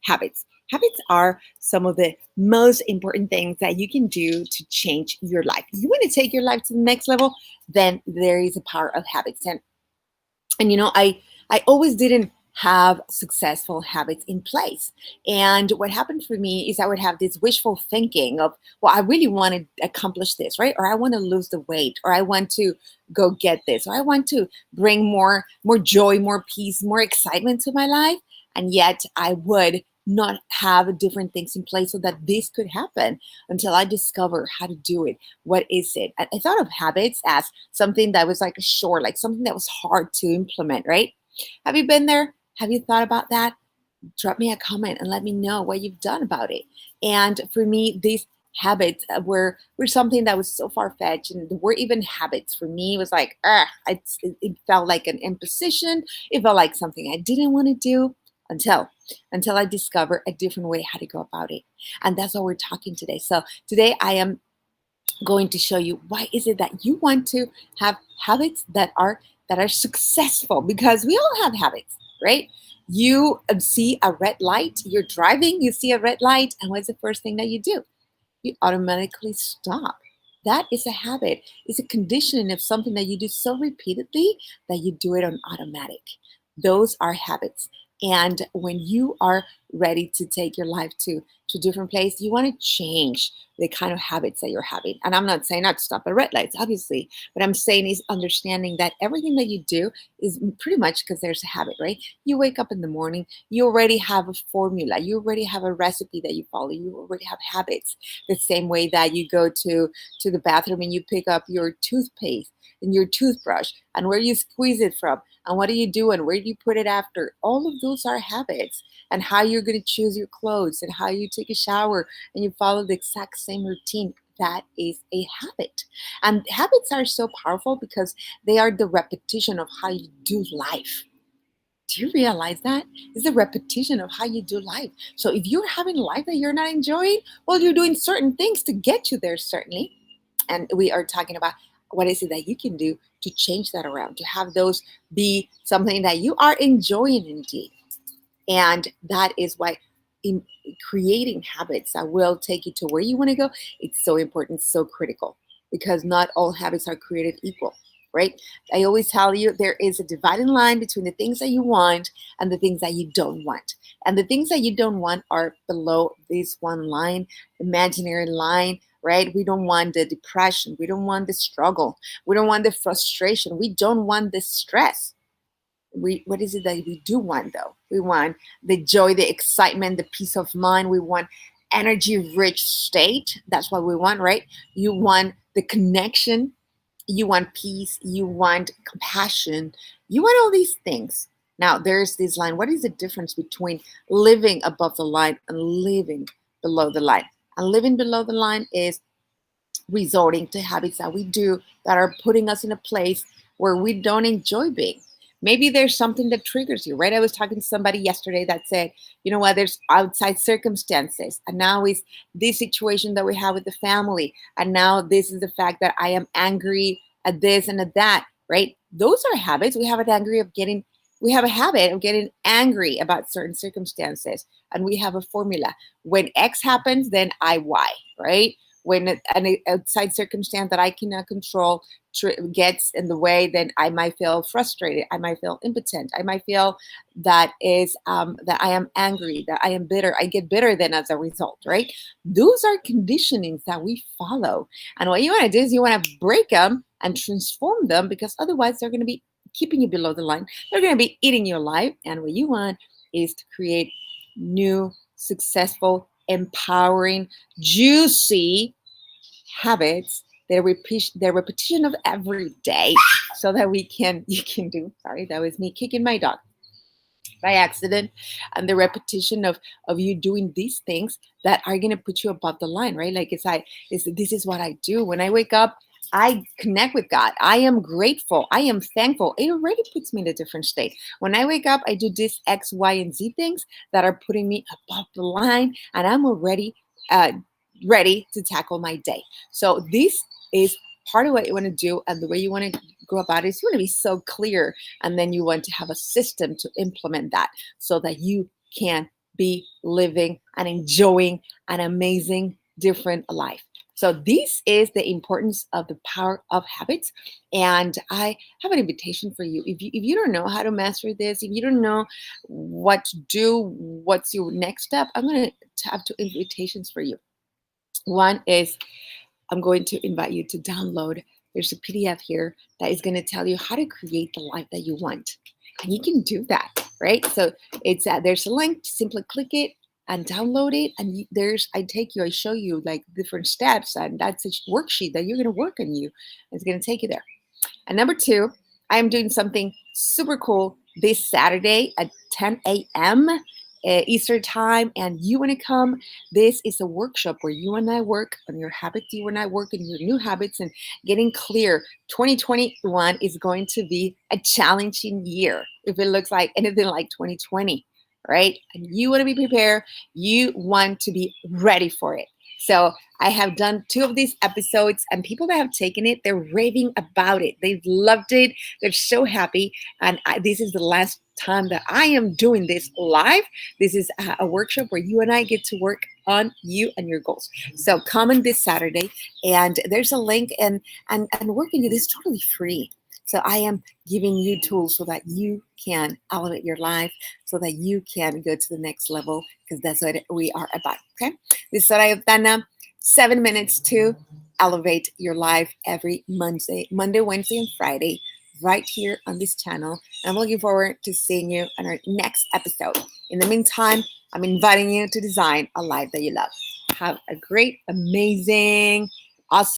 habits. Habits are some of the most important things that you can do to change your life. If you want to take your life to the next level, then there is a power of habits. And I always didn't have successful habits in place. And what happened for me is I would have this wishful thinking of, well, I really want to accomplish this, right? Or I want to lose the weight, or I want to go get this, or I want to bring more joy, more peace, more excitement to my life. And yet I would not have different things in place so that this could happen until I discover how to do it. What is it? I thought of habits as something that was like a chore, like something that was hard to implement, right? Have you been there? Have you thought about that? Drop me a comment and let me know what you've done about it. And for me, these habits were something that was so far-fetched, and were even habits for me. It was like, it felt like an imposition. It felt like something I didn't want to do until I discovered a different way how to go about it. And that's what we're talking today. So today I am going to show you why is it that you want to have habits that are successful, because we all have habits, right? You see a red light, you're driving, you see a red light, and what's the first thing that you do? You automatically stop. That is a habit. It's a conditioning of something that you do so repeatedly that you do it on automatic. Those are habits. And when you are ready to take your life to a different place, you want to change the kind of habits that you're having. And I'm not saying not to stop at red lights, obviously. What I'm saying is understanding that everything that you do is pretty much because there's a habit, right? You wake up in the morning, you already have a formula, you already have a recipe that you follow, you already have habits. The same way that you go to the bathroom and you pick up your toothpaste and your toothbrush and where you squeeze it from and what do you do and where do you put it after. All of those are habits. And how you're going to choose your clothes and how you take a shower and you follow the exact same routine. That is a habit. And habits are so powerful because they are the repetition of how you do life. Do you realize that? It's a repetition of how you do life. So if you're having a life that you're not enjoying, well, you're doing certain things to get you there, certainly. And we are talking about what is it that you can do to change that around, to have those be something that you are enjoying indeed. And that is why in creating habits that will take you to where you want to go, it's so important, so critical, because not all habits are created equal, right? I always tell you there is a dividing line between the things that you want and the things that you don't want. And the things that you don't want are below this one line, imaginary line, right? We don't want the depression. We don't want the struggle. We don't want the frustration. We don't want the stress. What is it that we do want though? We want the joy, the excitement, the peace of mind. We want energy rich state. That's what we want, right? You want the connection, you want peace, you want compassion, you want all these things. Now there's this line. What is the difference between living above the line and living below the line? And living below the line is resorting to habits that we do that are putting us in a place where we don't enjoy being. Maybe there's something that triggers you, right? I was talking to somebody yesterday that said, you know what, there's outside circumstances. And now it's this situation that we have with the family. And now this is the fact that I am angry at this and at that, right? Those are habits. We have a habit of getting angry about certain circumstances. And we have a formula. When X happens, then I Y, right? When an outside circumstance that I cannot control gets in the way, then I might feel frustrated. I might feel impotent. I might feel that I am angry, that I am bitter. I get bitter then as a result, right? Those are conditionings that we follow. And what you want to do is you want to break them and transform them, because otherwise they're going to be keeping you below the line. They're going to be eating your life. And what you want is to create new, successful, empowering, juicy habits, the repetition of every day, so that you can do, sorry, that was me kicking my dog by accident, and the repetition of you doing these things that are going to put you above the line, right? Like this is what I do. When I wake up, I connect with God. I am grateful. I am thankful. It already puts me in a different state. When I wake up, I do this X, Y, and Z things that are putting me above the line, and I'm already ready to tackle my day. So this is part of what you want to do, and the way you want to go about it is you want to be so clear, and then you want to have a system to implement that so that you can be living and enjoying an amazing, different life. So, this is the importance of the power of habits. And I have an invitation for you. If you don't know how to master this, if you don't know what to do, what's your next step, I'm going to have two invitations for you. One is I'm going to invite you to download. There's a PDF here that is going to tell you how to create the life that you want. And you can do that, right? So it's there's a link, simply click it and download it. And I show you like different steps, and that's a worksheet that you're going to work on you. It's going to take you there. And number two, I am doing something super cool this Saturday at 10 a.m. Eastern time, and you want to come. This is a workshop where you and I work on your habits, you and I work on your new habits and getting clear. 2021 is going to be a challenging year if it looks like anything like 2020, right? And you want to be prepared, you want to be ready for it. So I have done 2 of these episodes, and people that have taken it, they're raving about it. They've loved it. They're so happy. And this is the last time that I am doing this live. This is a workshop where you and I get to work on you and your goals. So come on this Saturday, and there's a link, and working it is totally free. So I am giving you tools so that you can elevate your life, so that you can go to the next level, because that's what we are about. Okay. This is Soraya Tana. 7 minutes to elevate your life every Monday, Wednesday, and Friday, right here on this channel. And I'm looking forward to seeing you on our next episode. In the meantime, I'm inviting you to design a life that you love. Have a great, amazing, awesome